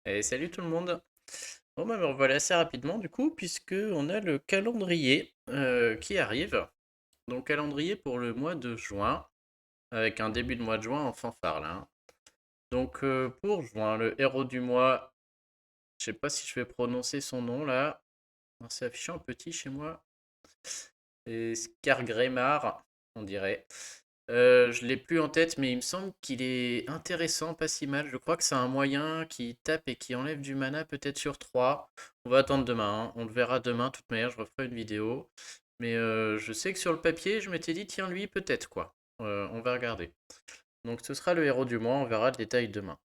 Et salut tout le monde. Bon bah me revoilà assez rapidement du coup puisque on a le calendrier qui arrive. Donc calendrier pour le mois de juin avec un début de mois de juin en fanfare là, hein. Donc pour juin, le héros du mois, je sais pas si je vais prononcer son nom là. C'est affiché en petit chez moi. Et Skargreymar, on dirait. Je l'ai plus en tête, mais il me semble qu'il est intéressant, pas si mal. Je crois que c'est un moyen qui tape et qui enlève du mana peut-être sur 3. On va attendre demain, hein. On le verra demain, de toute manière, je referai une vidéo. Mais je sais que sur le papier, je m'étais dit, tiens, lui, peut-être quoi. On va regarder. Donc ce sera le héros du mois, on verra le détail demain.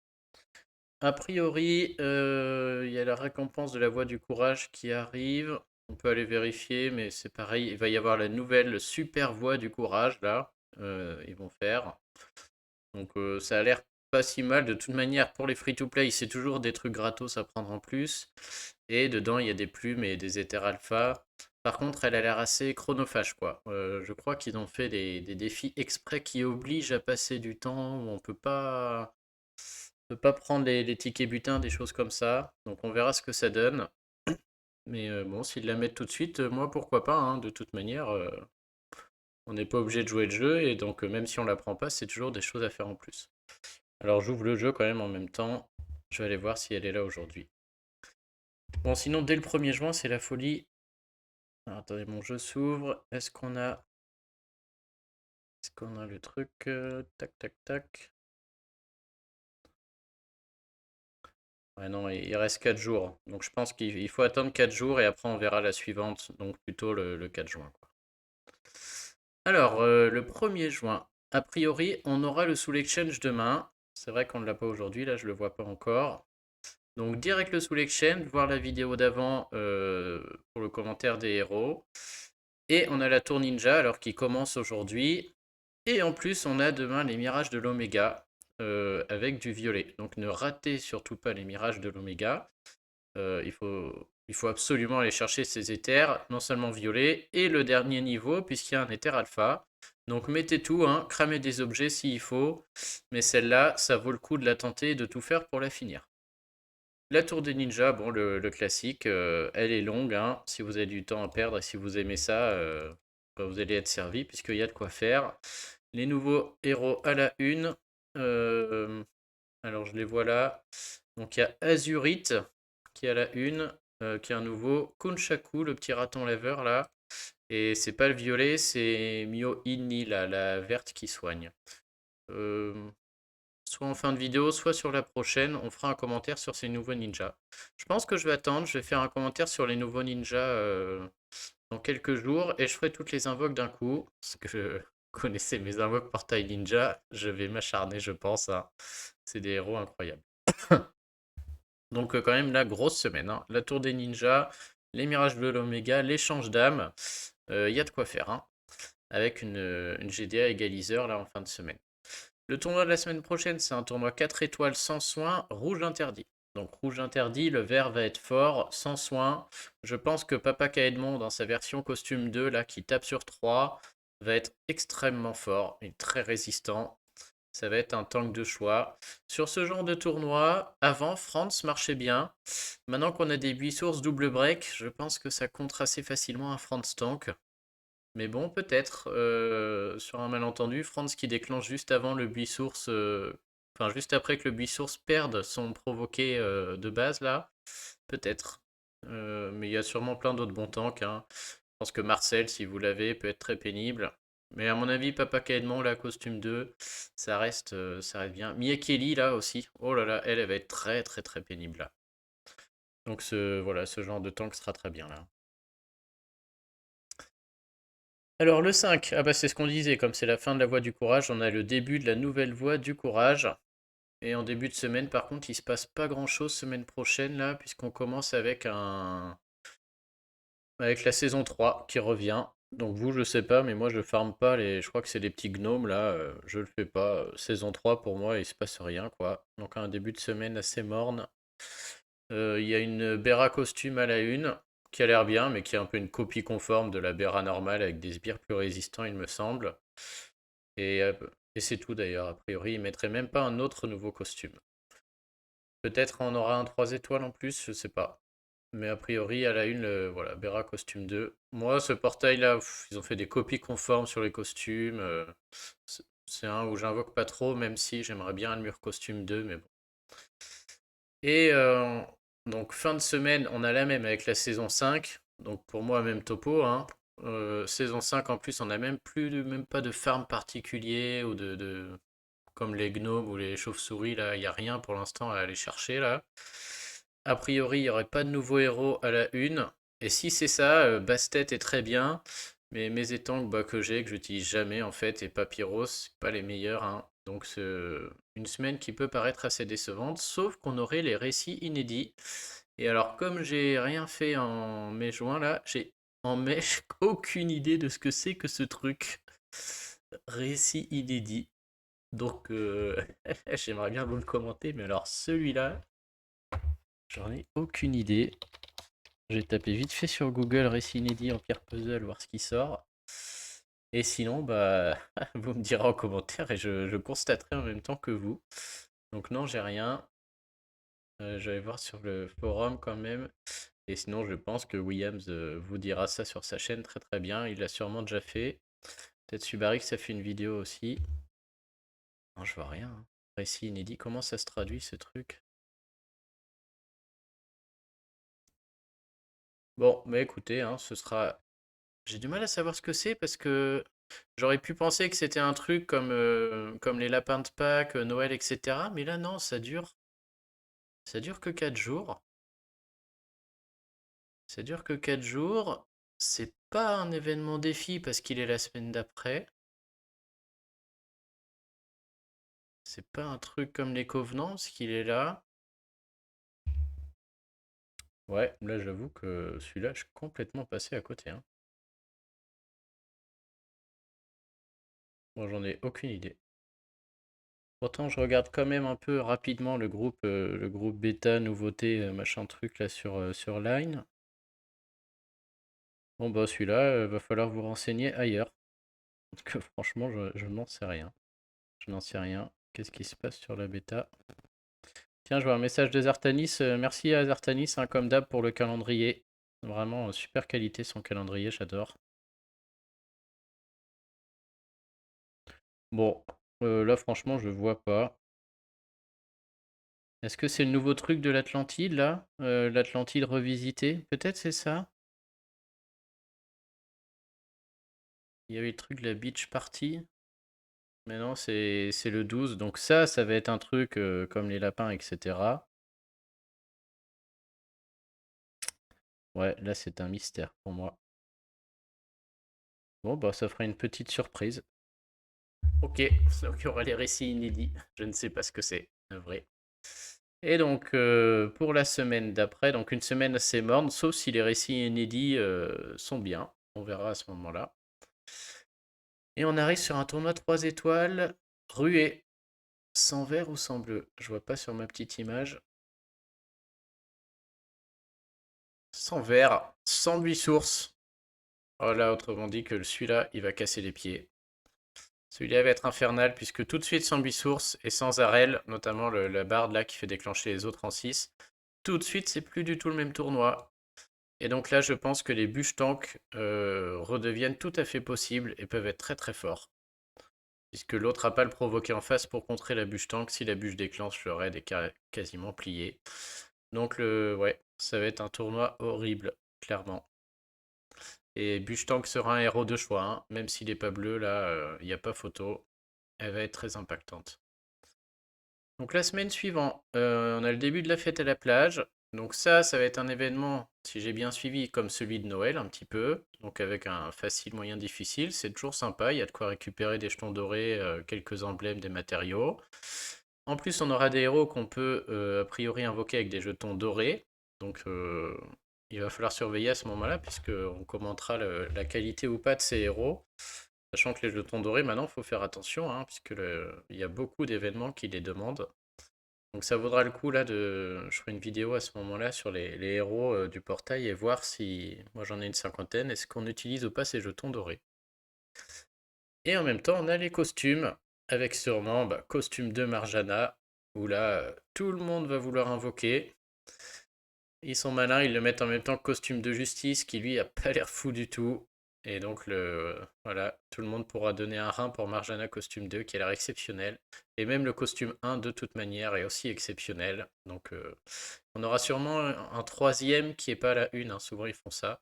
A priori, il y a la récompense de la voie du courage qui arrive. On peut aller vérifier, mais c'est pareil. Il va y avoir la nouvelle super voie du courage, là. Ils vont faire. Donc ça a l'air pas si mal. De toute manière, pour les free-to-play, c'est toujours des trucs gratos à prendre en plus. Et dedans, il y a des plumes et des éthers alpha. Par contre, elle a l'air assez chronophage, quoi. Je crois qu'ils ont fait des défis exprès qui obligent à passer du temps où on peut pas prendre les tickets butins, des choses comme ça. Donc on verra ce que ça donne. Mais bon, s'ils la mettent tout de suite, moi pourquoi pas, hein. De toute manière, on n'est pas obligé de jouer le jeu, et donc même si on la prend pas, c'est toujours des choses à faire en plus. Alors j'ouvre le jeu quand même en même temps. Je vais aller voir si elle est là aujourd'hui. Bon, sinon, dès le 1er juin, c'est la folie. Alors, attendez, mon jeu s'ouvre. Est-ce qu'on a le truc tac, tac, tac. Ouais, non, il reste 4 jours. Donc je pense qu'il faut attendre 4 jours et après on verra la suivante. Donc plutôt le 4 juin, quoi. Alors, le 1er juin, a priori, on aura le Soul Exchange demain. C'est vrai qu'on ne l'a pas aujourd'hui, là je le vois pas encore. Donc direct le Soul Exchange, voir la vidéo d'avant pour le commentaire des héros. Et on a la tour ninja alors qui commence aujourd'hui. Et en plus on a demain les mirages de l'Oméga avec du violet. Donc ne ratez surtout pas les mirages de l'Oméga. Il faut absolument aller chercher ces éthers, non seulement violets, et le dernier niveau, puisqu'il y a un éther alpha. Donc mettez tout, hein, cramez des objets s'il faut, mais celle-là, ça vaut le coup de la tenter et de tout faire pour la finir. La tour des ninjas, bon, le classique, elle est longue, hein, si vous avez du temps à perdre et si vous aimez ça, bah, vous allez être servi, puisqu'il y a de quoi faire. Les nouveaux héros à la une, euh, alors je les vois là. Donc il y a Azurite qui est à la une, qui est un nouveau. Kunshaku, le petit raton laveur là. Et c'est pas le violet, c'est Mio Inni, la verte qui soigne. Euh, Soit en fin de vidéo, soit sur la prochaine, on fera un commentaire sur ces nouveaux ninjas. Je pense que je vais attendre, je vais faire un commentaire sur les nouveaux ninjas dans quelques jours et je ferai toutes les invoques d'un coup. Parce que je connaissais mes invoques portail ninja, je vais m'acharner, je pense, hein. C'est des héros incroyables. Donc quand même la grosse semaine, hein. La tour des ninjas, les mirages de l'Oméga, l'échange d'âmes, il y a de quoi faire, hein. Avec une GDA égaliseur là en fin de semaine. Le tournoi de la semaine prochaine, c'est un tournoi 4 étoiles sans soin, rouge interdit. Donc rouge interdit, le vert va être fort, sans soin. Je pense que Papa Kaedmon, dans sa version costume 2, là, qui tape sur 3, va être extrêmement fort et très résistant. Ça va être un tank de choix. Sur ce genre de tournoi, avant, France marchait bien. Maintenant qu'on a des 8 sources double break, je pense que ça contre assez facilement un France tank. Mais bon, peut-être, sur un malentendu, France qui déclenche juste avant le Build-Source, enfin juste après que le Build-Source perde son provoqué de base là, peut-être. Mais il y a sûrement plein d'autres bons tanks, hein. Je pense que Marcel, si vous l'avez, peut être très pénible. Mais à mon avis, Papa Caedmon, la costume 2, ça reste bien. Kelly là aussi, oh là là, elle va être très très très pénible là. Donc voilà, ce genre de tank sera très bien là. Alors le 5, ah bah c'est ce qu'on disait, comme c'est la fin de la voie du courage, on a le début de la nouvelle voie du courage. Et en début de semaine, par contre, il se passe pas grand-chose semaine prochaine là, puisqu'on commence avec la saison 3 qui revient. Donc vous, je sais pas, mais moi je farme pas je crois que c'est les petits gnomes là, je le fais pas. Saison 3 pour moi, il se passe rien quoi. Donc un début de semaine assez morne. Il y a une Bera costume à la une qui a l'air bien, mais qui est un peu une copie conforme de la Bera normale avec des sbires plus résistants, il me semble. Et, euh, et c'est tout d'ailleurs, a priori, ils mettraient même pas un autre nouveau costume. Peut-être on aura un 3 étoiles en plus, je sais pas. Mais a priori, à la une, voilà, Bera costume 2. Moi, ce portail-là, ils ont fait des copies conformes sur les costumes. C'est un où j'invoque pas trop, même si j'aimerais bien un mur costume 2, mais bon. Et donc, fin de semaine, on a la même avec la saison 5. Donc, pour moi, même topo, hein. Saison 5, en plus, on n'a même plus, même pas de farm particulier ou comme les gnomes ou les chauves-souris, là, il n'y a rien pour l'instant à aller chercher, là. A priori, il n'y aurait pas de nouveaux héros à la une. Et si c'est ça, Bastet est très bien. Mais mes étangs bah, que j'ai, que j'utilise jamais en fait, et Papyrus, c'est pas les meilleurs, hein. Donc c'est une semaine qui peut paraître assez décevante, sauf qu'on aurait les récits inédits. Et alors, comme j'ai rien fait en mai-juin là, j'ai en mai aucune idée de ce que c'est que ce truc. Récit inédit. Donc, j'aimerais bien vous le commenter, mais alors celui-là, j'en ai aucune idée. J'ai tapé vite fait sur Google récit inédit Empire Puzzle, voir ce qui sort. Et sinon, bah, vous me direz en commentaire et je constaterai en même temps que vous. Donc non, j'ai rien. Je vais voir sur le forum quand même. Et sinon, je pense que Williams vous dira ça sur sa chaîne très très bien. Il l'a sûrement déjà fait. Peut-être Subarix a fait une vidéo aussi. Non, je vois rien, hein. Récit inédit, comment ça se traduit ce truc? Bon, mais écoutez, hein, ce sera. J'ai du mal à savoir ce que c'est parce que j'aurais pu penser que c'était un truc comme les lapins de Pâques, Noël, etc. Mais là, non, ça dure que 4 jours. Ça dure que 4 jours. C'est pas un événement défi parce qu'il est la semaine d'après. C'est pas un truc comme les Covenants parce qu'il est là. Ouais, là, j'avoue que celui-là, je suis complètement passé à côté, hein. Moi, j'en ai aucune idée. Pourtant, je regarde quand même un peu rapidement le groupe bêta, nouveauté, machin truc là sur Line. Bon bah celui-là, va falloir vous renseigner ailleurs. Parce que franchement, je n'en sais rien. Je n'en sais rien. Qu'est-ce qui se passe sur la bêta? Tiens, je vois un message de Zartanis. Merci à Zartanis, hein, comme d'hab, pour le calendrier. Vraiment, super qualité son calendrier, j'adore. Bon, là franchement, je vois pas. Est-ce que c'est le nouveau truc de l'Atlantide, là? L'Atlantide revisité? Peut-être c'est ça? Il y avait le truc de la beach party. Mais non, c'est le 12. Donc ça va être un truc comme les lapins, etc. Ouais, là c'est un mystère pour moi. Bon, bah ça fera une petite surprise. Ok, donc il y aura les récits inédits. Je ne sais pas ce que c'est, vrai. Et donc pour la semaine d'après, donc une semaine assez morne, sauf si les récits inédits sont bien. On verra à ce moment-là. Et on arrive sur un tournoi 3 étoiles, ruée, sans vert ou sans bleu. Je vois pas sur ma petite image. Sans vert, sans buis source. Voilà, autrement dit que celui-là, il va casser les pieds. Celui-là va être infernal puisque tout de suite sans bisource et sans arel, notamment la barde là qui fait déclencher les autres en 6, tout de suite c'est plus du tout le même tournoi. Et donc là je pense que les bûches tanks redeviennent tout à fait possibles et peuvent être très très forts. Puisque l'autre n'a pas le provoqué en face pour contrer la bûche tank, si la bûche déclenche le raid est quasiment plié. Donc ouais, ça va être un tournoi horrible, clairement. Et bûche tank sera un héros de choix, hein. Même s'il n'est pas bleu là, il n'y a pas photo. Elle va être très impactante. Donc la semaine suivante, on a le début de la fête à la plage. Donc ça va être un événement, si j'ai bien suivi, comme celui de Noël un petit peu. Donc avec un facile, moyen, difficile. C'est toujours sympa, il y a de quoi récupérer des jetons dorés, quelques emblèmes, des matériaux. En plus, on aura des héros qu'on peut a priori invoquer avec des jetons dorés. Donc il va falloir surveiller à ce moment-là, puisqu'on commentera la qualité ou pas de ces héros. Sachant que les jetons dorés, maintenant, il faut faire attention, hein, puisque il y a beaucoup d'événements qui les demandent. Donc ça vaudra le coup, là, je ferai une vidéo à ce moment-là sur les héros du portail et voir si, moi j'en ai une cinquantaine, est-ce qu'on utilise ou pas ces jetons dorés. Et en même temps, on a les costumes, avec sûrement costume de Marjana. où là, tout le monde va vouloir invoquer. Ils sont malins, ils le mettent en même temps que costume de justice, qui lui a pas l'air fou du tout. Et donc, voilà, tout le monde pourra donner un rein pour Marjana costume 2, qui a l'air exceptionnel. Et même le costume 1, de toute manière, est aussi exceptionnel. Donc, on aura sûrement un troisième qui est pas à la une, hein. Souvent, ils font ça.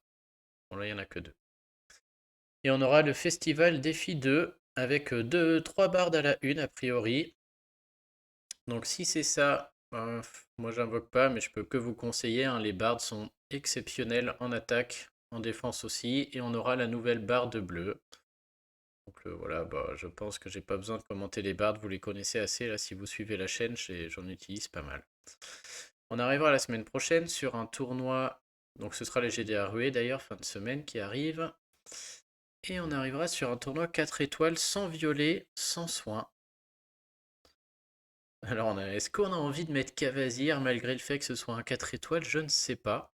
Bon, là, il n'y en a que deux. Et on aura le festival Défi 2, avec trois bardes à la une, a priori. Donc si c'est ça, moi j'invoque pas, mais je peux que vous conseiller, hein, les bardes sont exceptionnels en attaque, en défense aussi, et on aura la nouvelle barde bleue. Donc voilà, bah, je pense que j'ai pas besoin de commenter les bardes, vous les connaissez assez, là si vous suivez la chaîne, j'en utilise pas mal. On arrivera la semaine prochaine sur un tournoi, donc ce sera les GDA Ruée d'ailleurs, fin de semaine qui arrive. Et on arrivera sur un tournoi 4 étoiles sans violet, sans soin. Alors, est-ce qu'on a envie de mettre Cavazir malgré le fait que ce soit un 4 étoiles? Je ne sais pas.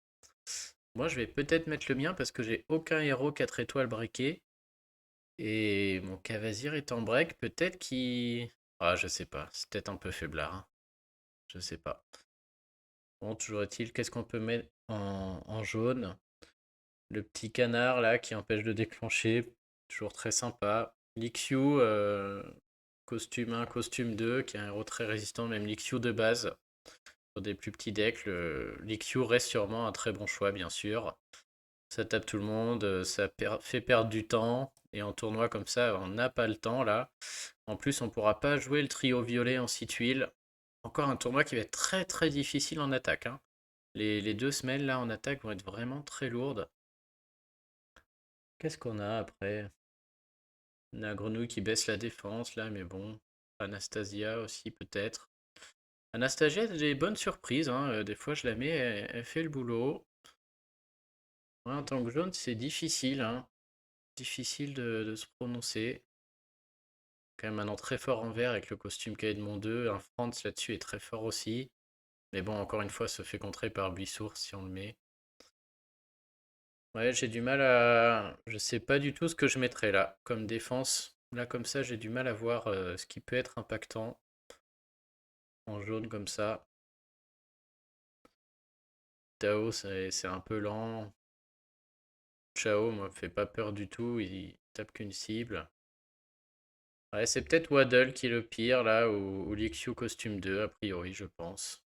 Moi, je vais peut-être mettre le mien parce que j'ai aucun héros 4 étoiles breaké. Et mon Cavazir est en break. Peut-être qu'il. Ah, je sais pas. C'est peut-être un peu faiblard, hein. Je sais pas. Bon, toujours est-il, qu'est-ce qu'on peut mettre en jaune? Le petit canard là qui empêche de déclencher. Toujours très sympa. Lixiu, costume 1, costume 2, qui est un héros très résistant, même Lixiu de base. Sur des plus petits decks, le Lixiu reste sûrement un très bon choix, bien sûr. Ça tape tout le monde, ça fait perdre du temps. Et en tournoi comme ça, on n'a pas le temps là. En plus, on pourra pas jouer le trio violet en 6 tuiles. Encore un tournoi qui va être très très difficile en attaque, hein. Les 2 semaines là en attaque vont être vraiment très lourdes. Qu'est-ce qu'on a après? La grenouille qui baisse la défense là, mais bon. Anastasia aussi peut-être. Anastasia a des bonnes surprises, hein. Des fois je la mets, elle fait le boulot. Ouais, en tant que jaune, c'est difficile, hein. Difficile de se prononcer. Quand même maintenant très fort en vert avec le costume Caedmon 2. Un Franz là-dessus est très fort aussi. Mais bon, encore une fois, se fait contrer par Buissource si on le met. Ouais, j'ai du mal à. Je sais pas du tout ce que je mettrais là comme défense. Là, comme ça, j'ai du mal à voir ce qui peut être impactant en jaune comme ça. Tao, c'est un peu lent. Chao, moi, me fait pas peur du tout. Il tape qu'une cible. Ouais, c'est peut-être Waddle qui est le pire là, ou Lixiu costume 2, a priori, je pense.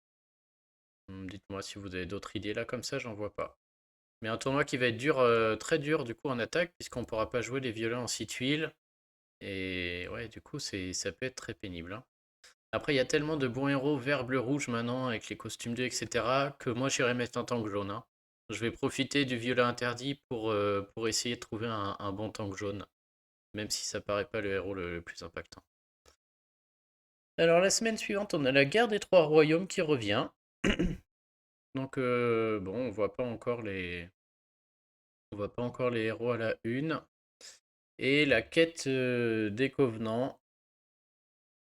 Dites-moi si vous avez d'autres idées là, comme ça, j'en vois pas. Mais un tournoi qui va être dur, très dur du coup en attaque, puisqu'on pourra pas jouer les violets en 6 tuiles. Et ouais, du coup, ça peut être très pénible, hein. Après, il y a tellement de bons héros vert, bleu, rouge maintenant, avec les costumes 2, etc., que moi j'irai mettre un tank jaune, hein. Je vais profiter du violet interdit pour essayer de trouver un bon tank jaune, même si ça paraît pas le héros le plus impactant. Alors la semaine suivante, on a la guerre des trois royaumes qui revient. Donc bon, on voit pas encore les héros à la une. Et la quête des Covenants.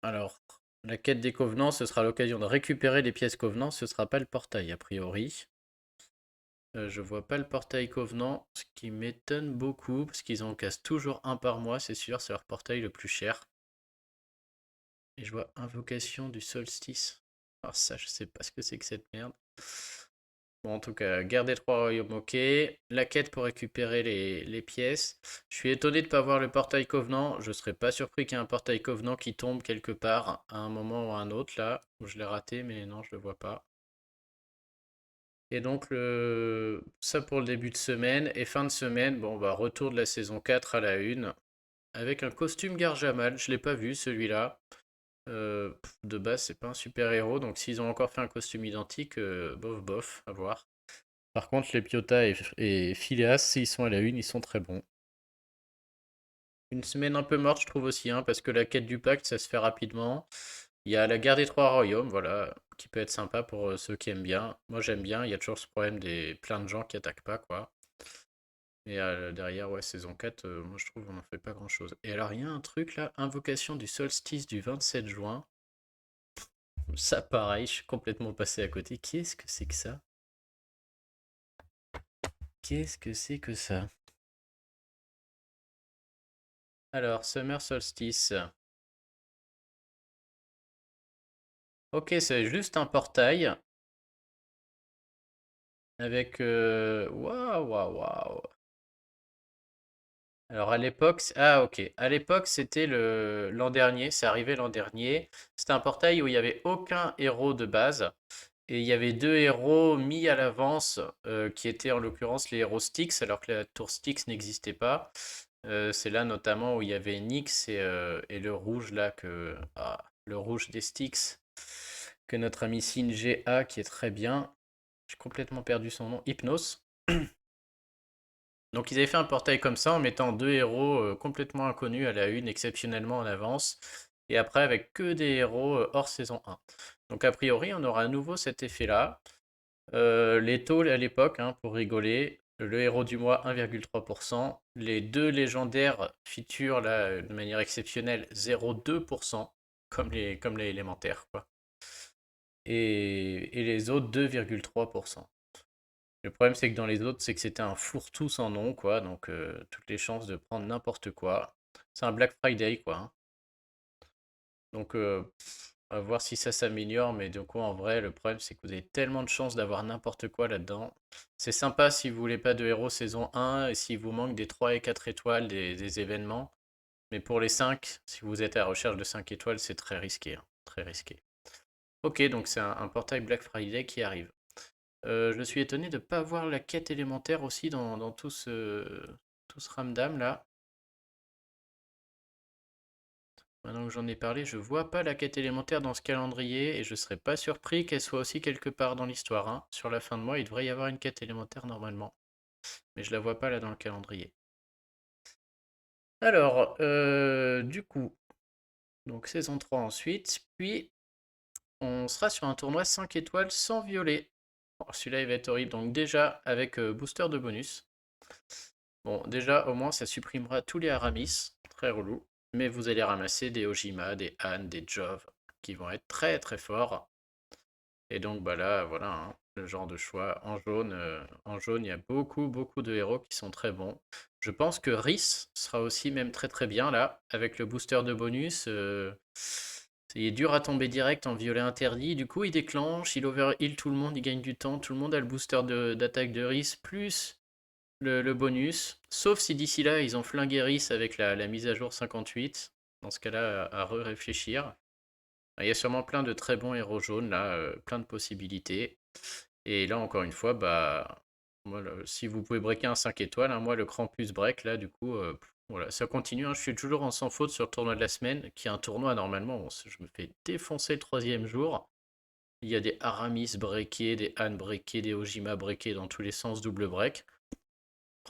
Alors, la quête des Covenants, ce sera l'occasion de récupérer les pièces Covenants. Ce sera pas le portail a priori. Je vois pas le portail Covenant, ce qui m'étonne beaucoup parce qu'ils en cassent toujours un par mois, c'est sûr, c'est leur portail le plus cher. Et je vois invocation du solstice. Alors ça, je sais pas ce que c'est que cette merde. Bon, en tout cas, guerre des trois royaumes, ok. La quête pour récupérer les pièces. Je suis étonné de ne pas voir le portail Covenant. Je serais pas surpris qu'il y ait un portail Covenant qui tombe quelque part à un moment ou à un autre, là, où je l'ai raté, mais non, je le vois pas. Et donc, ça pour le début de semaine. Et fin de semaine, bon, bah, retour de la saison 4 à la une. Avec un costume Garjamal. Je l'ai pas vu, celui-là. De base, c'est pas un super héros, donc s'ils ont encore fait un costume identique, bof bof, à voir. Par contre, les Piota et Phileas, s'ils sont à la une, ils sont très bons. Une semaine un peu morte, je trouve aussi, hein, parce que la quête du pacte, ça se fait rapidement. Il y a la guerre des trois royaumes, voilà, qui peut être sympa pour ceux qui aiment bien. Moi, j'aime bien, il y a toujours ce problème des plein de gens qui attaquent pas, quoi. Et derrière, ouais, saison 4, moi je trouve on n'en fait pas grand-chose. Et alors, il y a un truc là, invocation du solstice du 27 juin. Ça, pareil, je suis complètement passé à côté. Qu'est-ce que c'est que ça? Qu'est-ce que c'est que ça? Alors, Summer Solstice. Ok, c'est juste un portail avec... Waouh, waouh, waouh. Alors à l'époque, ah ok, à l'époque c'était l'an dernier, c'est arrivé l'an dernier. C'était un portail où il n'y avait aucun héros de base et il y avait deux héros mis à l'avance qui étaient en l'occurrence les héros Styx alors que la tour Styx n'existait pas. C'est là notamment où il y avait Nyx et le rouge là le rouge des Styx que notre ami Singé a qui est très bien. J'ai complètement perdu son nom, Hypnos. Donc ils avaient fait un portail comme ça en mettant deux héros complètement inconnus à la une, exceptionnellement en avance, et après avec que des héros hors saison 1. Donc a priori on aura à nouveau cet effet-là. Les taux à l'époque, hein, pour rigoler, le héros du mois 1,3%, les deux légendaires feature là, de manière exceptionnelle 0,2%, comme les élémentaires, quoi. Et les autres 2,3%. Le problème, c'est que dans les autres, c'est que c'était un fourre-tout sans nom, quoi. Donc, toutes les chances de prendre n'importe quoi. C'est un Black Friday, quoi, hein. Donc, à voir si ça s'améliore. Mais du coup, en vrai, le problème, c'est que vous avez tellement de chances d'avoir n'importe quoi là-dedans. C'est sympa si vous voulez pas de héros saison 1 et s'il vous manque des 3 et 4 étoiles des événements. Mais pour les 5, si vous êtes à la recherche de 5 étoiles, c'est très risqué, hein. Très risqué. Ok, donc c'est un portail Black Friday qui arrive. Je suis étonné de ne pas voir la quête élémentaire aussi dans tout ce ramdam là. Maintenant que j'en ai parlé, je vois pas la quête élémentaire dans ce calendrier et je serais pas surpris qu'elle soit aussi quelque part dans l'histoire, hein. Sur la fin de mois, il devrait y avoir une quête élémentaire normalement. Mais je la vois pas là dans le calendrier. Alors, du coup, donc saison 3 ensuite, puis on sera sur un tournoi 5 étoiles sans violet. Oh, celui-là il va être horrible, donc déjà avec booster de bonus. Bon, déjà, au moins, ça supprimera tous les Aramis, très relou. Mais vous allez ramasser des Ojima, des Han, des Jove, qui vont être très très forts. Et donc, bah là, voilà, hein, le genre de choix. En jaune, il y a beaucoup, beaucoup de héros qui sont très bons. Je pense que Rhys sera aussi même très très bien là, avec le booster de bonus. Il est dur à tomber direct en violet interdit. Du coup, il déclenche, il overheal tout le monde, il gagne du temps. Tout le monde a le booster d'attaque de Rhys, plus le bonus. Sauf si d'ici là, ils ont flingué Rhys avec la mise à jour 58. Dans ce cas-là, à réfléchir. Il y a sûrement plein de très bons héros jaunes, là, plein de possibilités. Et là, encore une fois, bah, moi, si vous pouvez breaker un 5 étoiles, hein, moi, le Krampus break, là, du coup, voilà, ça continue, hein. Je suis toujours en sans faute sur le tournoi de la semaine, qui est un tournoi, normalement, bon, je me fais défoncer le troisième jour. Il y a des Aramis breakés, des Han breakés, des Ojima breakés dans tous les sens, double break.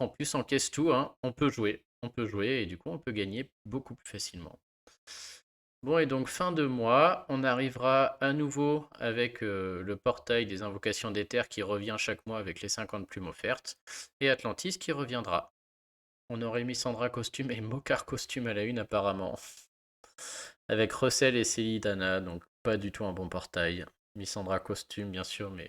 En plus, encaisse tout, hein, on peut jouer. On peut jouer et du coup, on peut gagner beaucoup plus facilement. Bon, et donc fin de mois, on arrivera à nouveau avec le portail des invocations d'éther qui revient chaque mois avec les 50 plumes offertes, et Atlantis qui reviendra. On aurait mis Sandra costume et Mokar costume à la une apparemment, avec Russell et Célidana, donc pas du tout un bon portail. Missandra costume bien sûr, mais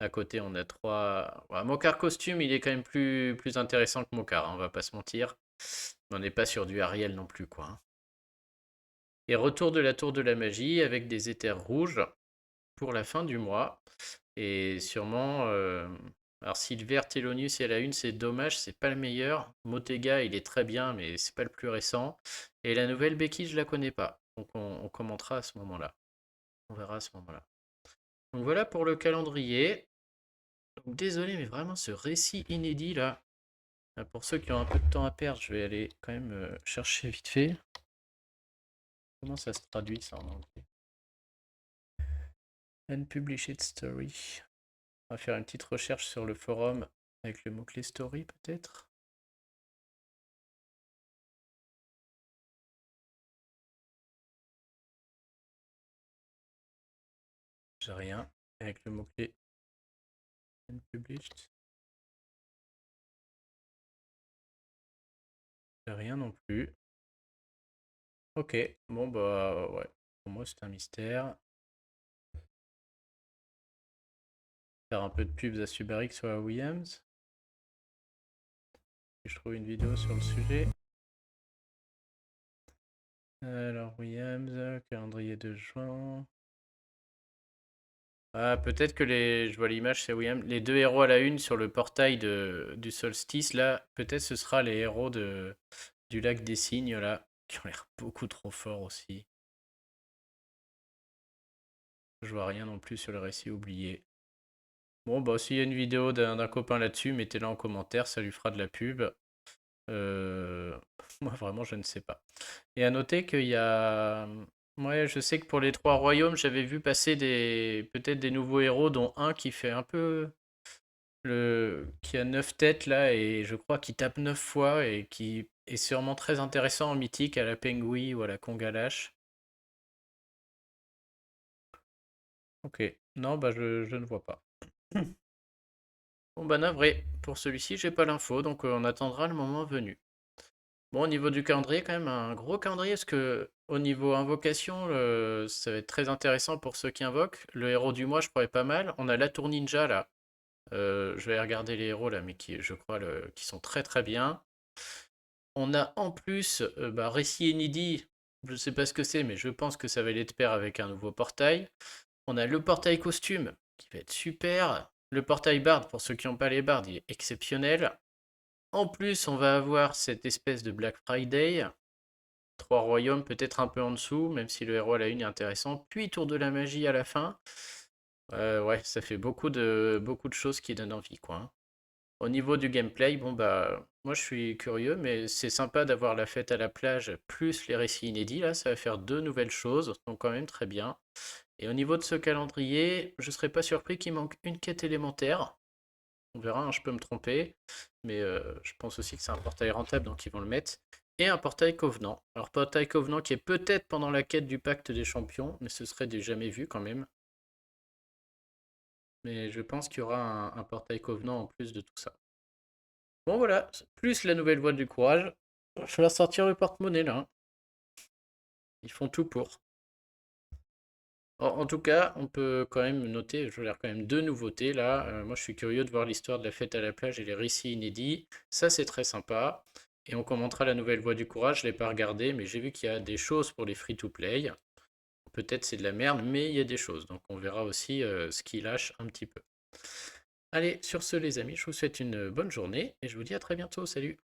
à côté on a trois... Ouais, Mokar costume il est quand même plus intéressant que Mokar, hein, on va pas se mentir. Mais on n'est pas sur du Ariel non plus quoi, hein. Et retour de la tour de la magie avec des éthers rouges pour la fin du mois. Et sûrement, alors Silver, Thelonius et la une, c'est dommage, c'est pas le meilleur. Motega, il est très bien, mais c'est pas le plus récent. Et la nouvelle Becky, je la connais pas. Donc on commentera à ce moment-là. On verra à ce moment-là. Donc voilà pour le calendrier. Donc désolé, mais vraiment ce récit inédit là. Pour ceux qui ont un peu de temps à perdre, je vais aller quand même chercher vite fait. Comment ça se traduit ça en anglais? Unpublished story. On va faire une petite recherche sur le forum avec le mot-clé story peut-être. J'ai rien avec le mot-clé unpublished. J'ai rien non plus. Ok, bon bah ouais. Pour moi c'est un mystère. Faire un peu de pubs à Subarix ou à Williams. Je trouve une vidéo sur le sujet. Alors Williams, calendrier de juin. Ah, peut-être que je vois l'image, c'est William. Les deux héros à la une sur le portail du solstice, là, peut-être ce sera les héros du lac des Cygnes, là, qui ont l'air beaucoup trop forts aussi. Je vois rien non plus sur le récit oublié. Bon, bah, s'il y a une vidéo d'un copain là-dessus, mettez-la en commentaire, ça lui fera de la pub. Euh, Moi, vraiment, je ne sais pas. Et à noter qu'il y a. Ouais, je sais que pour les trois royaumes, j'avais vu passer peut-être des nouveaux héros, dont un qui fait un peu qui a 9 têtes là, et je crois qu'il tape 9 fois, et qui est sûrement très intéressant en mythique à la Pengui ou à la Kongalash. Ok, non, bah je ne vois pas. Bon, bah navré, pour celui-ci, j'ai pas l'info, donc on attendra le moment venu. Bon, au niveau du calendrier, quand même, un gros calendrier, parce que au niveau invocation, ça va être très intéressant pour ceux qui invoquent. Le héros du mois, je crois, est pas mal. On a la tour ninja là. Je vais regarder les héros là, mais qui, je crois, qui sont très très bien. On a en plus bah, Récit Enidi, je ne sais pas ce que c'est, mais je pense que ça va aller de pair avec un nouveau portail. On a le portail costume, qui va être super. Le portail Bard, pour ceux qui n'ont pas les bards, il est exceptionnel. En plus, on va avoir cette espèce de Black Friday. Trois royaumes, peut-être un peu en dessous, même si le héros à la une est intéressant. Puis Tour de la magie à la fin. Ouais, ça fait beaucoup de choses qui donnent envie, quoi, hein. Au niveau du gameplay, bon bah moi je suis curieux, mais c'est sympa d'avoir la fête à la plage plus les récits inédits là, ça va faire deux nouvelles choses, donc quand même très bien. Et au niveau de ce calendrier, je serais pas surpris qu'il manque une quête élémentaire. On verra, hein, je peux me tromper, mais je pense aussi que c'est un portail rentable, donc ils vont le mettre. Et un portail Covenant. Alors portail Covenant qui est peut-être pendant la quête du pacte des champions, mais ce serait du jamais vu quand même. Mais je pense qu'il y aura un portail Covenant en plus de tout ça. Bon voilà, plus la nouvelle voie du courage. Je vais leur sortir le porte-monnaie là, hein. Ils font tout pour. En tout cas, on peut quand même noter, je veux dire quand même deux nouveautés là. Moi je suis curieux de voir l'histoire de la fête à la plage et les récits inédits. Ça c'est très sympa. Et on commentera la nouvelle voie du courage. Je l'ai pas regardé, mais j'ai vu qu'il y a des choses pour les free-to-play. Peut-être c'est de la merde, mais il y a des choses. Donc on verra aussi ce qu'ils lâchent un petit peu. Allez, sur ce les amis, je vous souhaite une bonne journée et je vous dis à très bientôt. Salut!